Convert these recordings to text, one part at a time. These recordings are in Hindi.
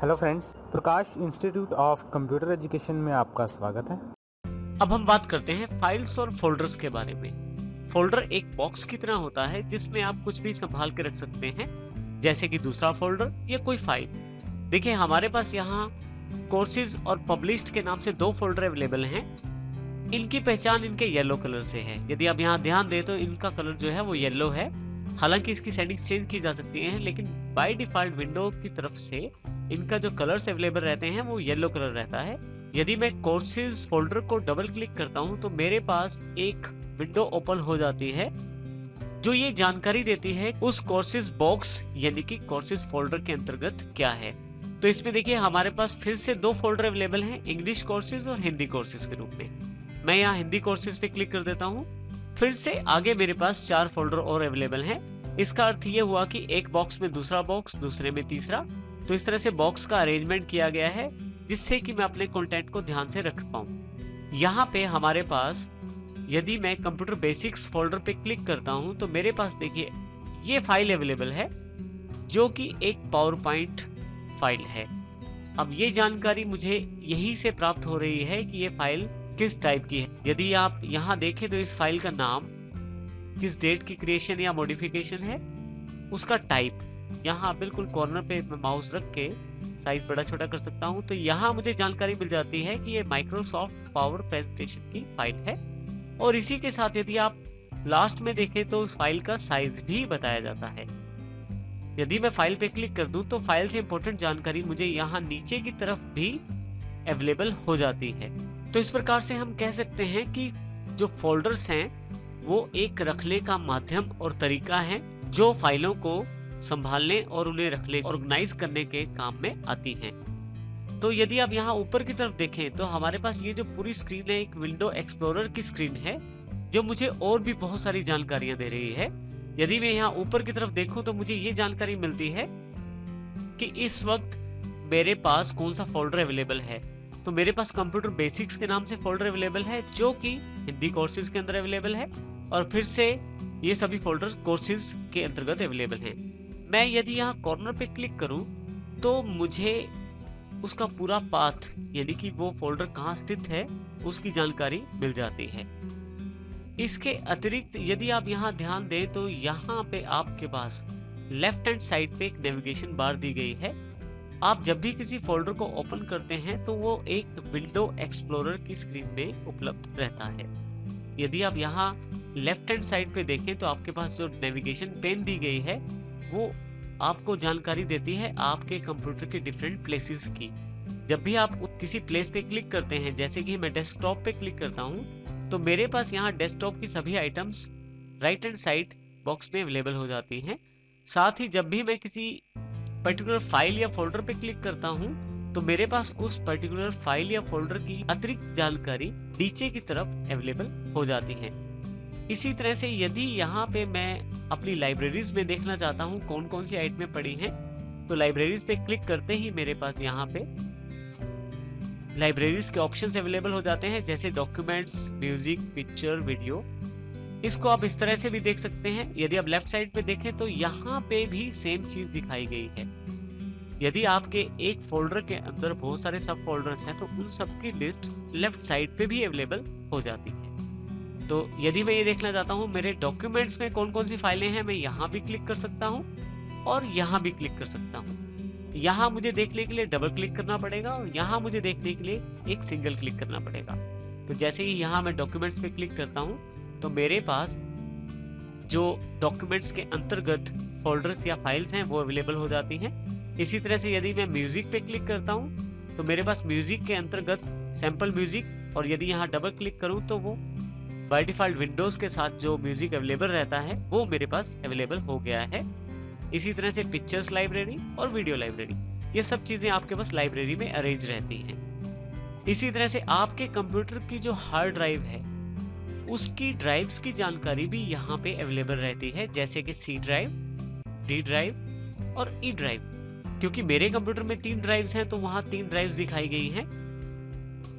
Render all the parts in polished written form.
Hello friends, Prakash institute of computer education में आपका स्वागत है। अब हम बात करते हैं फाइल्स और फोल्डर्स के बारे में। फोल्डर एक बॉक्स की तरह होता है जिसमें आप कुछ भी संभाल के रख सकते हैं, जैसे कि दूसरा फोल्डर या कोई फाइल। देखिए, हमारे पास यहाँ कोर्सेज और पब्लिश्ड के नाम से 2 फोल्डर अवेलेबल हैं। इनकी पहचान इनके येलो कलर से है। यदि आप यहाँ ध्यान दें तो इनका कलर जो है वो येलो है। हालांकि इसकी सेटिंग्स चेंज की जा सकती हैं, लेकिन बाय डिफॉल्ट विंडो की तरफ से इनका जो कलर्स अवेलेबल रहते हैं वो येलो कलर रहता है। यदि मैं कोर्सेज फोल्डर को डबल क्लिक करता हूं तो मेरे पास एक विंडो ओपन हो जाती है जो ये जानकारी देती है उस कोर्सेज बॉक्स यानी कि कोर्सेज फोल्डर के अंतर्गत क्या है। तो इसमें देखिए, हमारे पास फिर से 2 फोल्डर अवेलेबल हैं, इंग्लिश कोर्सेज और हिंदी कोर्सेज के रूप में। मैं यहाँ हिंदी कोर्सेज पे क्लिक कर देता हूँ। फिर से आगे मेरे पास 4 फोल्डर और अवेलेबल हैं। इसका अर्थ ये हुआ कि एक बॉक्स में दूसरा बॉक्स, दूसरे में तीसरा। तो इस तरह से बॉक्स का अरेंजमेंट किया गया है जिससे कि मैं अपने कंटेंट को ध्यान से रख पाऊं। यहाँ पे हमारे पास, यदि मैं कंप्यूटर बेसिक्स फोल्डर पे क्लिक करता हूं तो मेरे पास देखिए ये फाइल अवेलेबल है जो कि एक पावर पॉइंट फाइल है। अब ये जानकारी मुझे यहीं से प्राप्त हो रही है कि ये फाइल किस टाइप की है। यदि आप यहाँ देखें तो इस फाइल का नाम, किस डेट की क्रिएशन या मॉडिफिकेशन है, उसका टाइप, यहाँ बिल्कुल कॉर्नर पे मैं माउस रख के साइज बड़ा छोटा कर सकता हूँ तो यहाँ मुझे जानकारी मिल जाती है कि ये माइक्रोसॉफ्ट पावर प्रेजेंटेशन की फाइल है। और इसी के साथ यदि आप लास्ट में देखें तो उस फाइल का साइज भी बताया जाता है। यदि मैं फाइल पे क्लिक कर दूं तो फाइल से इंपॉर्टेंट जानकारी मुझे यहाँ नीचे की तरफ भी अवेलेबल हो जाती है। तो इस प्रकार से हम कह सकते हैं कि जो फोल्डर्स हैं वो एक रखने का माध्यम और तरीका है जो फाइलों को संभालने और उन्हें रखने, ऑर्गेनाइज करने के काम में आती हैं। तो यदि आप यहाँ ऊपर की तरफ देखें तो हमारे पास ये जो पूरी स्क्रीन है एक विंडो एक्सप्लोरर की स्क्रीन है जो मुझे और भी बहुत सारी जानकारियां दे रही है। यदि मैं यहाँ ऊपर की तरफ देखूं तो मुझे ये जानकारी मिलती है कि इस वक्त मेरे पास कौन सा फोल्डर अवेलेबल है। तो मेरे पास कंप्यूटर बेसिक्स के नाम से फोल्डर अवेलेबल है जो कि हिंदी कोर्सेज के अंदर अवेलेबल है, और फिर से ये सभी फोल्डर्स कोर्सेज के अंतर्गत अवेलेबल हैं। मैं यदि यहाँ कॉर्नर पे क्लिक करूं तो मुझे उसका पूरा पाथ यानी कि वो फोल्डर कहाँ स्थित है उसकी जानकारी मिल जाती है। इसके अतिरिक्त यदि आप यहाँ ध्यान दें तो यहाँ पे आपके पास लेफ्ट हैंड साइड पे एक नेविगेशन बार दी गई है। आप जब भी किसी फोल्डर को ओपन करते हैं तो वो एक विंडो एक्सप्लोरर की स्क्रीन में उपलब्ध रहता है। यदि आप यहाँ लेफ्ट हैंड साइड पे देखें तो आपके पास जो नेविगेशन पेन दी गई है वो आपको जानकारी देती है आपके कंप्यूटर के डिफरेंट प्लेसेस की। जब भी आप किसी प्लेस पे क्लिक करते हैं, जैसे कि मैं डेस्कटॉप पे क्लिक करता हूं, तो मेरे पास यहाँ डेस्कटॉप की सभी items right hand side box में अवेलेबल हो जाती हैं। साथ ही जब भी मैं किसी पर्टिकुलर फाइल या फोल्डर पे क्लिक करता हूं तो मेरे पास उस पर्टिकुलर फाइल या फोल्डर की अतिरिक्त जानकारी नीचे की तरफ अवेलेबल हो जाती है। इसी तरह से यदि यहाँ पे मैं अपनी लाइब्रेरीज में देखना चाहता हूँ कौन कौन सी आइटमें पड़ी हैं, तो लाइब्रेरीज पे क्लिक करते ही मेरे पास यहाँ पे लाइब्रेरीज के ऑप्शंस अवेलेबल हो जाते हैं, जैसे डॉक्यूमेंट्स, म्यूजिक, पिक्चर, वीडियो। इसको आप इस तरह से भी देख सकते हैं। यदि आप लेफ्ट साइड पे देखें तो यहाँ पे भी सेम चीज दिखाई गई है। यदि आपके एक फोल्डर के अंदर बहुत सारे सब फोल्डर्स हैं तो उन सब की लिस्ट लेफ्ट साइड पे भी अवेलेबल हो जाती है। तो यदि मैं ये देखना चाहता हूँ मेरे डॉक्यूमेंट्स में कौन कौन सी फाइलें हैं, मैं यहाँ भी क्लिक कर सकता हूँ और यहाँ भी क्लिक कर सकता हूँ। यहाँ मुझे देखने के लिए डबल क्लिक करना पड़ेगा और यहाँ मुझे देखने के लिए एक सिंगल क्लिक करना पड़ेगा। तो जैसे ही यहाँ मैं डॉक्यूमेंट्स पे क्लिक करता हूँ तो मेरे पास जो डॉक्यूमेंट्स के अंतर्गत फोल्डर्स या फाइल्स हैं वो अवेलेबल हो जाती हैं। इसी तरह से यदि मैं म्यूजिक पे क्लिक करता हूँ तो मेरे पास म्यूजिक के अंतर्गत सैंपल म्यूजिक, और यदि यहाँ डबल क्लिक करूँ तो वो बाय डिफॉल्ट विंडोज के साथ जो म्यूजिक अवेलेबल रहता है वो मेरे पास अवेलेबल हो गया है। इसी तरह से पिक्चर्स लाइब्रेरी और वीडियो लाइब्रेरी, ये सब चीजें आपके पास लाइब्रेरी में अरेंज रहती हैं। इसी तरह से आपके कंप्यूटर की जो हार्ड ड्राइव है उसकी ड्राइव्स की जानकारी भी यहाँ पे अवेलेबल रहती है, जैसे कि सी ड्राइव, डी ड्राइव और ई ड्राइव। क्योंकि मेरे कंप्यूटर में 3 ड्राइव्स हैं तो वहाँ 3 ड्राइव्स दिखाई गई हैं।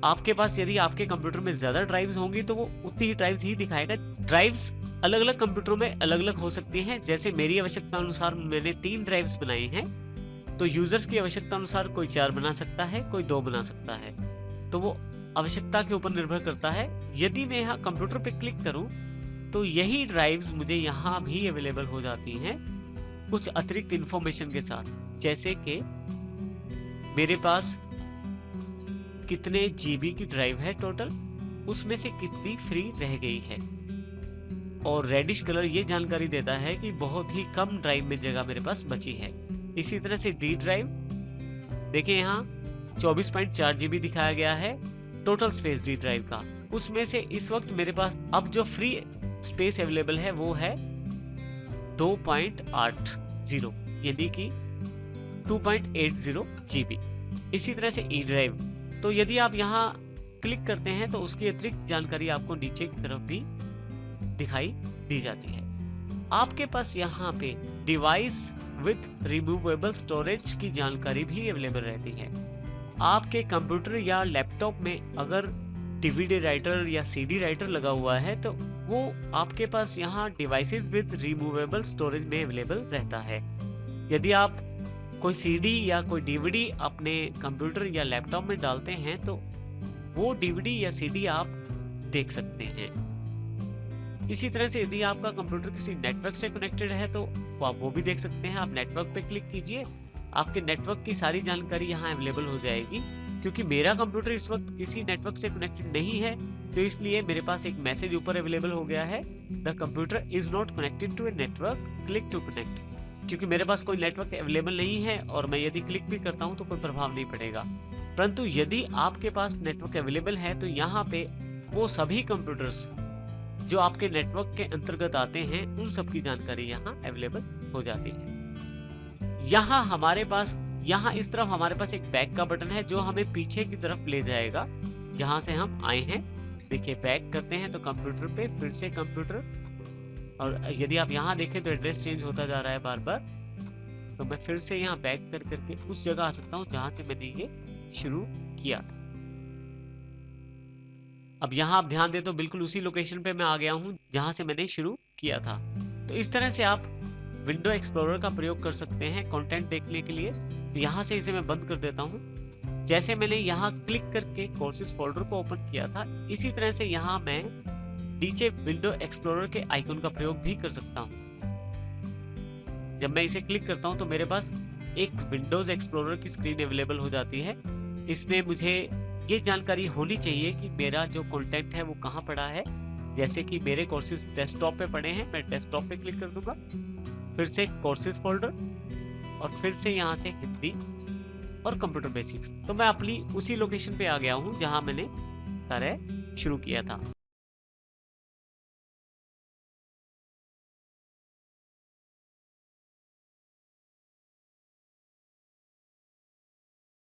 आपके पास यदि आपके कंप्यूटर में ज्यादा ड्राइव्स होंगी तो वो उतनी ही ड्राइव्स ही दिखाएगा। ड्राइव्स अलग अलग कंप्यूटरों में अलग अलग हो सकती हैं। जैसे मेरी आवश्यकता अनुसार मैंने 3 ड्राइव्स बनाई हैं तो यूजर्स की आवश्यकता अनुसार कोई 4 बना सकता है, कोई 2 बना सकता है, तो वो आवश्यकता के ऊपर निर्भर करता है। यदि मैं यहाँ कंप्यूटर पे क्लिक करूँ तो यही ड्राइव्स मुझे यहाँ भी अवेलेबल हो जाती हैं कुछ अतिरिक्त इंफॉर्मेशन के साथ, जैसे कि मेरे पास कितने जीबी की ड्राइव है टोटल, उसमें से कितनी फ्री रह गई है, और रेडिश कलर ये जानकारी देता है कि बहुत ही कम ड्राइव में जगह मेरे पास बची है। इसी तरह से डी ड्राइव देखिए यहाँ 24.4 जीबी दिखाया गया है टोटल स्पेस डी ड्राइव का, उसमें से इस वक्त मेरे पास अब जो फ्री स्पेस अवेलेबल है वो है 2.80 यानी कि 2.80 जीबी। इसी तरह से ई ड्राइव, तो यदि आप यहाँ क्लिक करते हैं तो उसकी अतिरिक्त जानकारी आपको नीचे की तरफ भी दिखाई दी जाती है। आपके पास यहाँ पे डिवाइस विथ रिमूवेबल स्टोरेज की जानकारी भी अवेलेबल रहती है। आपके कंप्यूटर या लैपटॉप में अगर डीवीडी राइटर या सीडी राइटर लगा हुआ है तो वो आपके पास यहाँ डिवाइसेस विद रिमूवेबल स्टोरेज में अवेलेबल रहता है। यदि आप कोई सीडी या कोई डीवीडी अपने कंप्यूटर या लैपटॉप में डालते हैं तो वो डीवीडी या सीडी आप देख सकते हैं। इसी तरह से यदि आपका कंप्यूटर किसी नेटवर्क से कनेक्टेड है तो आप वो भी देख सकते हैं। आप नेटवर्क पे क्लिक कीजिए, आपके नेटवर्क की सारी जानकारी यहाँ अवेलेबल हो जाएगी। क्योंकि मेरा कंप्यूटर इस वक्त किसी नेटवर्क से कनेक्टेड नहीं है तो इसलिए मेरे पास एक मैसेज ऊपर अवेलेबल हो गया है, the computer is not connected to a network, click to connect. क्योंकि मेरे पास कोई नेटवर्क अवेलेबल नहीं है और मैं यदि क्लिक भी करता हूँ तो कोई प्रभाव नहीं पड़ेगा। परंतु यदि आपके पास नेटवर्क अवेलेबल है तो यहाँ पे वो सभी कंप्यूटर्स जो आपके नेटवर्क के अंतर्गत आते हैं उन सब की जानकारी यहाँ अवेलेबल हो जाती है। यहाँ हमारे पास इस तरफ हमारे पास एक बैक का बटन है जो हमें पीछे की तरफ ले जाएगा जहां से हम आए हैं। देखिए बैक करते हैं तो कंप्यूटर पे फिर से कंप्यूटर, और यदि आप यहाँ देखें तो एड्रेस चेंज होता जा रहा है बार बार, तो मैं फिर से यहाँ बैक कर करके उस जगह आ सकता हूँ जहां से मैंने ये शुरू किया था। अब यहाँ आप ध्यान दें तो बिल्कुल उसी लोकेशन पे मैं आ गया हूँ जहां से मैंने शुरू किया था। तो इस तरह से आप विंडो एक्सप्लोरर का प्रयोग कर सकते हैं कंटेंट देखने के लिए। तो यहाँ से इसे मैं बंद कर देता हूँ। जैसे मैंने यहाँ क्लिक करके कोर्सेज फोल्डर को ओपन किया था, इसी तरह से यहाँ मैं नीचे विंडो एक्सप्लोरर के आइकन का प्रयोग भी कर सकता हूँ। जब मैं इसे क्लिक करता हूँ तो मेरे पास एक विंडोज एक्सप्लोरर की स्क्रीन अवेलेबल हो जाती है। इसमें मुझे ये जानकारी होनी चाहिए कि मेरा जो कंटेंट है वो कहाँ पड़ा है। जैसे कि मेरे कोर्सेज डेस्कटॉप पे पड़े हैं, मैं डेस्कटॉप पे क्लिक कर दूंगा, फिर से कोर्सेज फोल्डर और फिर से यहाँ से हिंदी और कंप्यूटर बेसिक्स। तो मैं अपनी उसी लोकेशन पे आ गया हूँ जहाँ मैंने कार्य शुरू किया था।